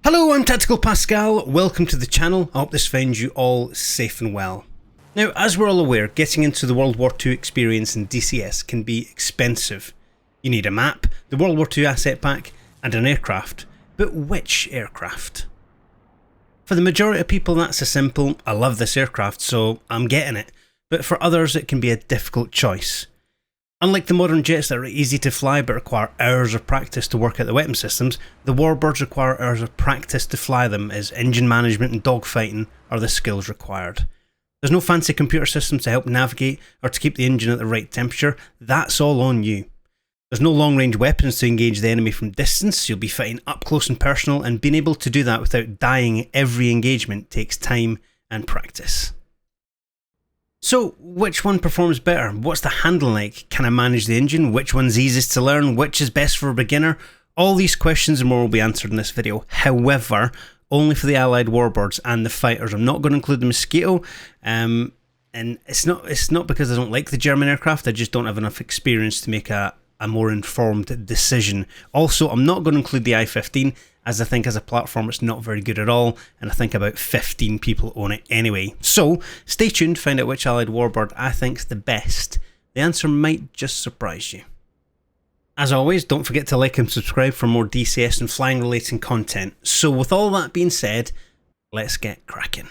Hello, I'm Tactical Pascal, welcome to the channel. I hope this finds you all safe and well. Now, as we're all aware, getting into the World War II experience in DCS can be expensive. You need a map, the World War II asset pack, and an aircraft. But which aircraft? For the majority of people that's a simple, I love this aircraft so I'm getting it. But for others it can be a difficult choice. Unlike the modern jets that are easy to fly but require hours of practice to work out the weapon systems, the Warbirds require hours of practice to fly them, as engine management and dogfighting are the skills required. There's no fancy computer systems to help navigate or to keep the engine at the right temperature, that's all on you. There's no long range weapons to engage the enemy from distance, you'll be fighting up close and personal, and being able to do that without dying every engagement takes time and practice. So, which one performs better? What's the handling like? Can I manage the engine? Which one's easiest to learn? Which is best for a beginner? All these questions and more will be answered in this video. However, only for the allied warbirds and the fighters. I'm not going to include the Mosquito, and it's not because I don't like the German aircraft, I just don't have enough experience to make a more informed decision. Also, I'm not going to include the I-15, as I think as a platform it's not very good at all, and I think about 15 people own it anyway. So, stay tuned to find out which allied warbird I think's the best. The answer might just surprise you. As always, don't forget to like and subscribe for more DCS and flying related content. So with all that being said, let's get cracking.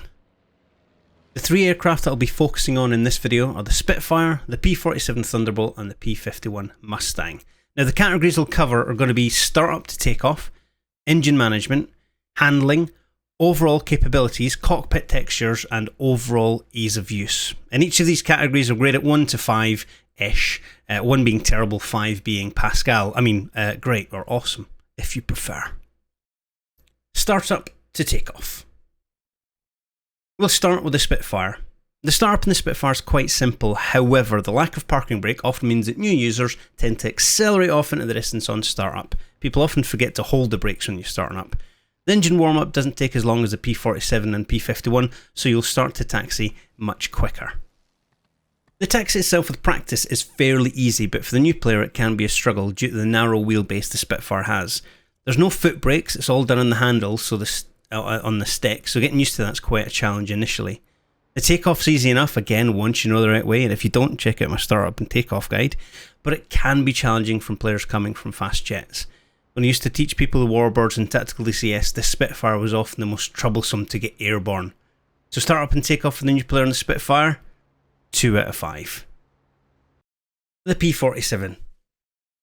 The three aircraft that I'll be focusing on in this video are the Spitfire, the P-47 Thunderbolt and the P-51 Mustang. Now the categories I'll cover are going to be startup to takeoff, engine management, handling, overall capabilities, cockpit textures and overall ease of use. And each of these categories are graded 1 to 5-ish, 1 being terrible, 5 being Pascal. Great or awesome, if you prefer. Startup to takeoff. We'll start with the Spitfire. The startup in the Spitfire is quite simple, however the lack of parking brake often means that new users tend to accelerate off into the distance on startup. People often forget to hold the brakes when you're starting up. The engine warm-up doesn't take as long as the P-47 and P-51, so you'll start to taxi much quicker. The taxi itself with practice is fairly easy, but for the new player it can be a struggle due to the narrow wheelbase the Spitfire has. There's no foot brakes, it's all done on the handles, so on the stick, so getting used to that's quite a challenge initially. The takeoff's easy enough, again, once you know the right way, and if you don't, check out my startup and takeoff guide, but it can be challenging from players coming from fast jets. When I used to teach people the Warbirds and Tactical DCS, the Spitfire was often the most troublesome to get airborne. So startup and takeoff for the new player on the Spitfire, 2 out of 5. The P-47.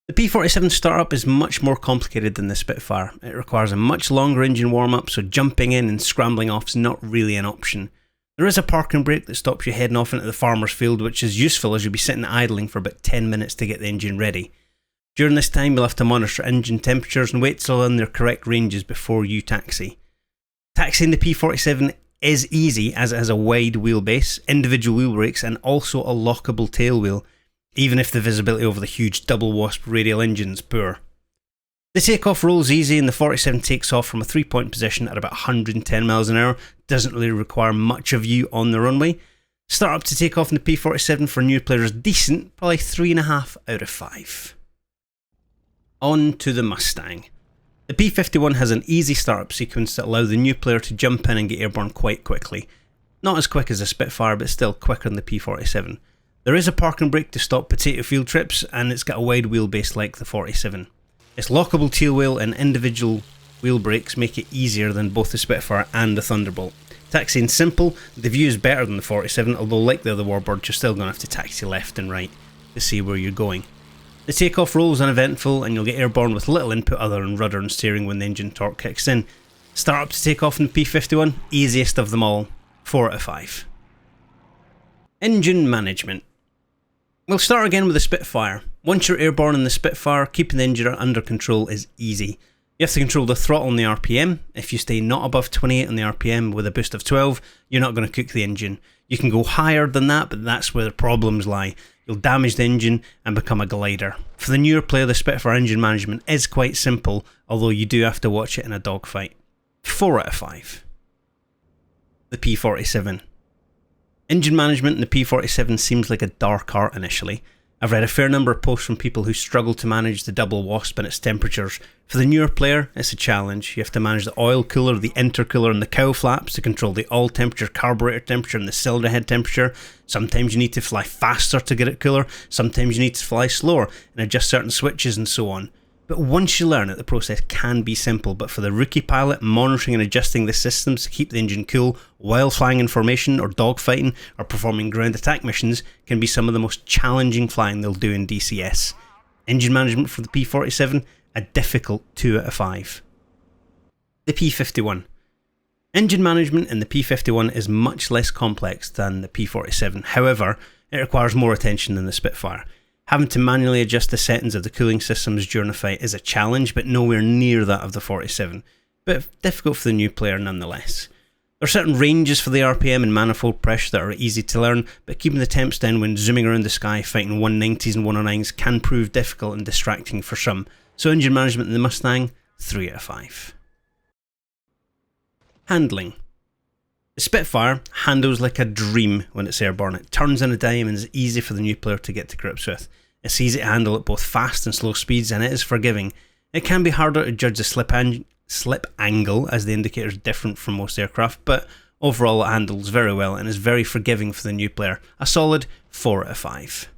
The P-47 startup is much more complicated than the Spitfire. It requires a much longer engine warm-up, so jumping in and scrambling off is not really an option. There is a parking brake that stops you heading off into the farmer's field, which is useful as you'll be sitting idling for about 10 minutes to get the engine ready. During this time you'll have to monitor engine temperatures and wait till in their correct ranges before you taxi. Taxiing the P-47 is easy as it has a wide wheelbase, individual wheel brakes and also a lockable tail wheel, even if the visibility over the huge double wasp radial engine's poor. The takeoff rolls easy and the 47 takes off from a 3-point position at about 110 miles an hour, doesn't really require much of you on the runway. Startup to take off in the P-47 for new players decent, probably 3.5 out of 5. On to the Mustang. The P-51 has an easy startup sequence that allows the new player to jump in and get airborne quite quickly. Not as quick as the Spitfire, but still quicker than the P-47. There is a parking brake to stop potato field trips, and it's got a wide wheelbase like the 47. Its lockable tail wheel and individual wheel brakes make it easier than both the Spitfire and the Thunderbolt. Taxiing simple, the view is better than the 47, although like the other Warbird you're still going to have to taxi left and right to see where you're going. The takeoff roll is uneventful and you'll get airborne with little input other than rudder and steering when the engine torque kicks in. Startup to take off in the P-51, easiest of them all, 4 out of 5. Engine management. We'll start again with the Spitfire. Once you're airborne in the Spitfire, keeping the engine under control is easy. You have to control the throttle and the RPM. If you stay not above 28 on the RPM with a boost of 12, you're not going to cook the engine. You can go higher than that, but that's where the problems lie. You'll damage the engine and become a glider. For the newer player, the Spitfire engine management is quite simple, although you do have to watch it in a dogfight. 4 out of 5. The P-47. Engine management in the P-47 seems like a dark art initially. I've read a fair number of posts from people who struggle to manage the double wasp and its temperatures. For the newer player, it's a challenge. You have to manage the oil cooler, the intercooler and the cowl flaps to control the oil temperature, carburetor temperature and the cylinder head temperature. Sometimes you need to fly faster to get it cooler, sometimes you need to fly slower and adjust certain switches and so on. But once you learn it, the process can be simple, but for the rookie pilot, monitoring and adjusting the systems to keep the engine cool while flying in formation or dogfighting or performing ground attack missions can be some of the most challenging flying they'll do in DCS. Engine management for the P-47, a difficult 2 out of 5. The P-51. Engine management in the P-51 is much less complex than the P-47, however, it requires more attention than the Spitfire. Having to manually adjust the settings of the cooling systems during a fight is a challenge, but nowhere near that of the 47, but difficult for the new player nonetheless. There are certain ranges for the RPM and manifold pressure that are easy to learn, but keeping the temps down when zooming around the sky fighting 190s and 109s can prove difficult and distracting for some, so engine management in the Mustang, 3 out of 5. Handling. The Spitfire handles like a dream when it's airborne. It turns on a dime and is easy for the new player to get to grips with. It's easy to handle at both fast and slow speeds, and it is forgiving. It can be harder to judge the slip angle as the indicator is different from most aircraft, but overall it handles very well and is very forgiving for the new player. A solid 4 out of 5.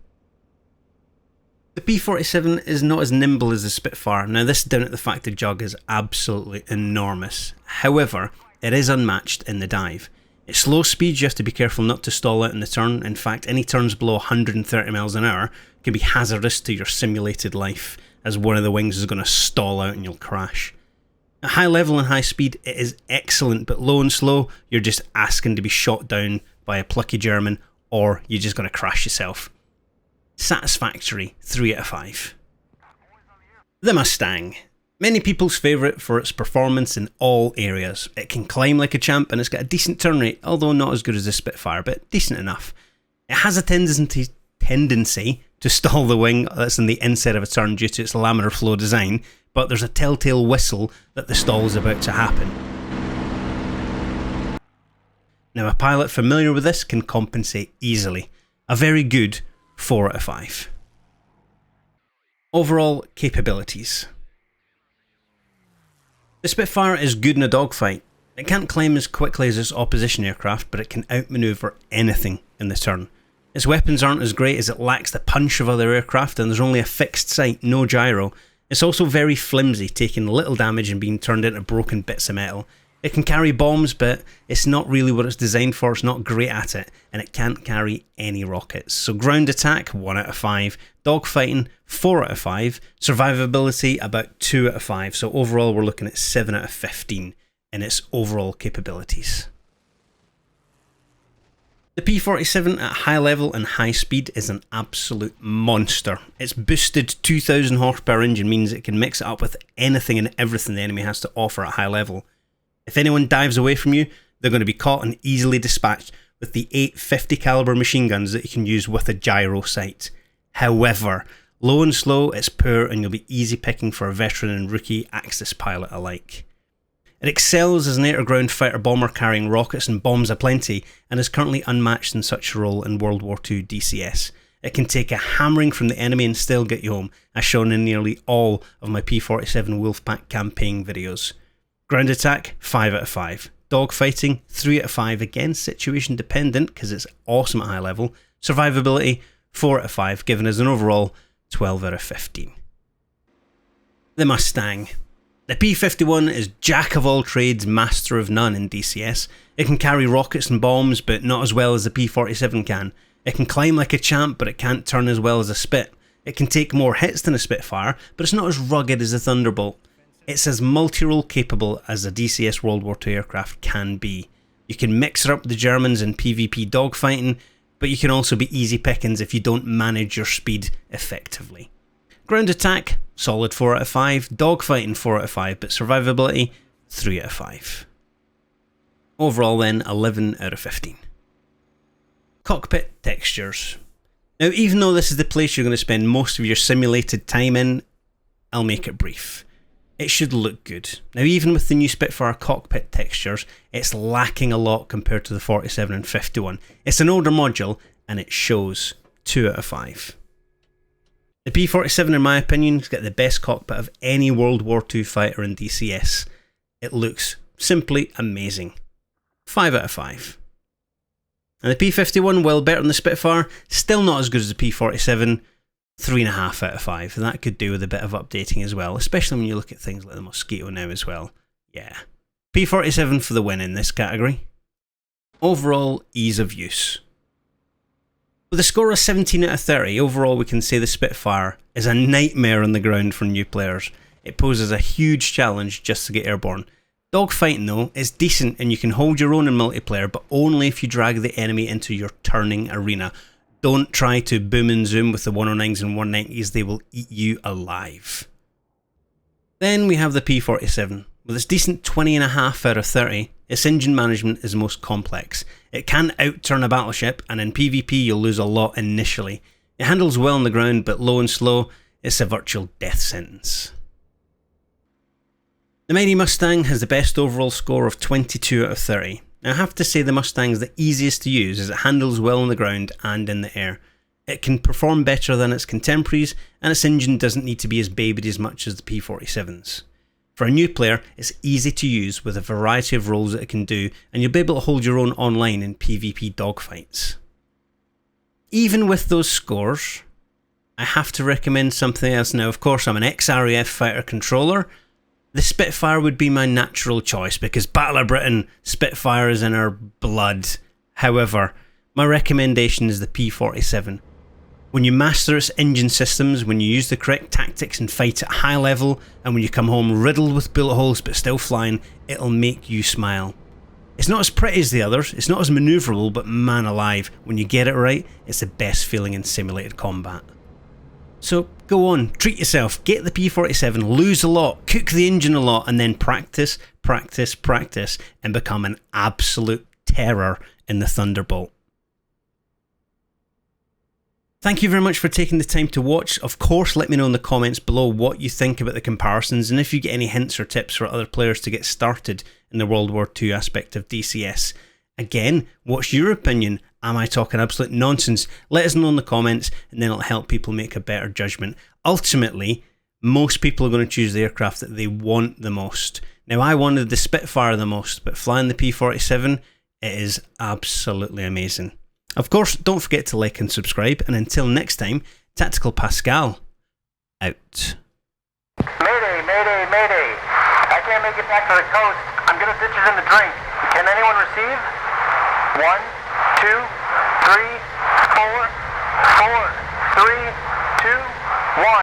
The P-47 is not as nimble as the Spitfire. Now this is down at the fact the jug is absolutely enormous. However, it is unmatched in the dive. At slow speeds you have to be careful not to stall out in the turn. In fact, any turns below 130 miles an hour can be hazardous to your simulated life, as one of the wings is going to stall out and you'll crash. At high level and high speed it is excellent, but low and slow you're just asking to be shot down by a plucky German, or you're just going to crash yourself. Satisfactory 3 out of 5. The Mustang. Many people's favourite for its performance in all areas. It can climb like a champ and it's got a decent turn rate, although not as good as the Spitfire, but decent enough. It has a tendency to stall the wing that's in the inside of a turn due to its laminar flow design, but there's a telltale whistle that the stall is about to happen. Now a pilot familiar with this can compensate easily. A very good 4 out of 5. Overall capabilities. The Spitfire is good in a dogfight. It can't climb as quickly as its opposition aircraft, but it can outmaneuver anything in the turn. Its weapons aren't as great as it lacks the punch of other aircraft, and there's only a fixed sight, no gyro. It's also very flimsy, taking little damage and being turned into broken bits of metal. It can carry bombs, but it's not really what it's designed for, it's not great at it, and it can't carry any rockets. So ground attack, 1 out of 5, dogfighting, 4 out of 5, survivability, about 2 out of 5, so overall we're looking at 7 out of 15 in its overall capabilities. The P-47 at high level and high speed is an absolute monster. Its boosted 2000 horsepower engine means it can mix it up with anything and everything the enemy has to offer at high level. If anyone dives away from you, they're going to be caught and easily dispatched with the 850 caliber machine guns that you can use with a gyro sight. However, low and slow it's poor and you'll be easy picking for a veteran and rookie Axis pilot alike. It excels as an air-to-ground fighter bomber carrying rockets and bombs aplenty and is currently unmatched in such a role in World War II DCS. It can take a hammering from the enemy and still get you home, as shown in nearly all of my P-47 Wolfpack campaign videos. Ground attack, 5 out of 5. Dogfighting, 3 out of 5, again situation dependent because it's awesome at high level. Survivability, 4 out of 5, given as an overall 12 out of 15. The Mustang. The P-51 is jack of all trades, master of none in DCS. It can carry rockets and bombs, but not as well as the P-47 can. It can climb like a champ, but it can't turn as well as a Spit. It can take more hits than a Spitfire, but it's not as rugged as a Thunderbolt. It's as multi-role capable as a DCS World War II aircraft can be. You can mix it up with the Germans in PvP dogfighting, but you can also be easy pickings if you don't manage your speed effectively. Ground attack, solid 4 out of 5, dogfighting 4 out of 5, but survivability, 3 out of 5. Overall then, 11 out of 15. Cockpit textures. Now even though this is the place you're going to spend most of your simulated time in, I'll make it brief. It should look good. Now even with the new Spitfire cockpit textures, it's lacking a lot compared to the 47 and 51. It's an older module and it shows 2 out of 5. The P-47, in my opinion, has got the best cockpit of any World War II fighter in DCS. It looks simply amazing. 5 out of 5. And the P-51, well, better than the Spitfire, still not as good as the P-47, 3.5 out of 5. And that could do with a bit of updating as well, especially when you look at things like the Mosquito now as well. Yeah. P-47 for the win in this category. Overall, ease of use. With a score of 17 out of 30, overall we can say the Spitfire is a nightmare on the ground for new players. It poses a huge challenge just to get airborne. Dogfighting though is decent and you can hold your own in multiplayer, but only if you drag the enemy into your turning arena. Don't try to boom and zoom with the 109s and 190s, they will eat you alive. Then we have the P-47. With its decent 20.5 out of 30, its engine management is most complex. It can outturn a battleship, and in PvP you'll lose a lot initially. It handles well on the ground, but low and slow, it's a virtual death sentence. The Mighty Mustang has the best overall score of 22 out of 30. Now I have to say the Mustang is the easiest to use as it handles well on the ground and in the air. It can perform better than its contemporaries, and its engine doesn't need to be as babied as much as the P-47s. For a new player, it's easy to use with a variety of roles that it can do, and you'll be able to hold your own online in PvP dogfights. Even with those scores, I have to recommend something else. Now, of course, I'm an ex-RAF fighter controller. The Spitfire would be my natural choice because Battle of Britain, Spitfire is in our blood. However, my recommendation is the P-47. When you master its engine systems, when you use the correct tactics and fight at a high level, and when you come home riddled with bullet holes but still flying, it'll make you smile. It's not as pretty as the others, it's not as manoeuvrable, but man alive, when you get it right, it's the best feeling in simulated combat. So go on, treat yourself, get the P-47, lose a lot, cook the engine a lot, and then practice, practice, practice, and become an absolute terror in the Thunderbolt. Thank you very much for taking the time to watch. Of course, let me know in the comments below what you think about the comparisons and if you get any hints or tips for other players to get started in the World War II aspect of DCS. Again, what's your opinion? Am I talking absolute nonsense? Let us know in the comments and then it'll help people make a better judgment. Ultimately, most people are going to choose the aircraft that they want the most. Now, I wanted the Spitfire the most, but flying the P-47, it is absolutely amazing. Of course, don't forget to like and subscribe, and until next time, Tactical Pascal, out. Mayday, mayday, mayday. I can't make it back to the coast. I'm gonna ditch it in the drink. Can anyone receive? 1, 2, 3, 4, 4, 3, 2, 1.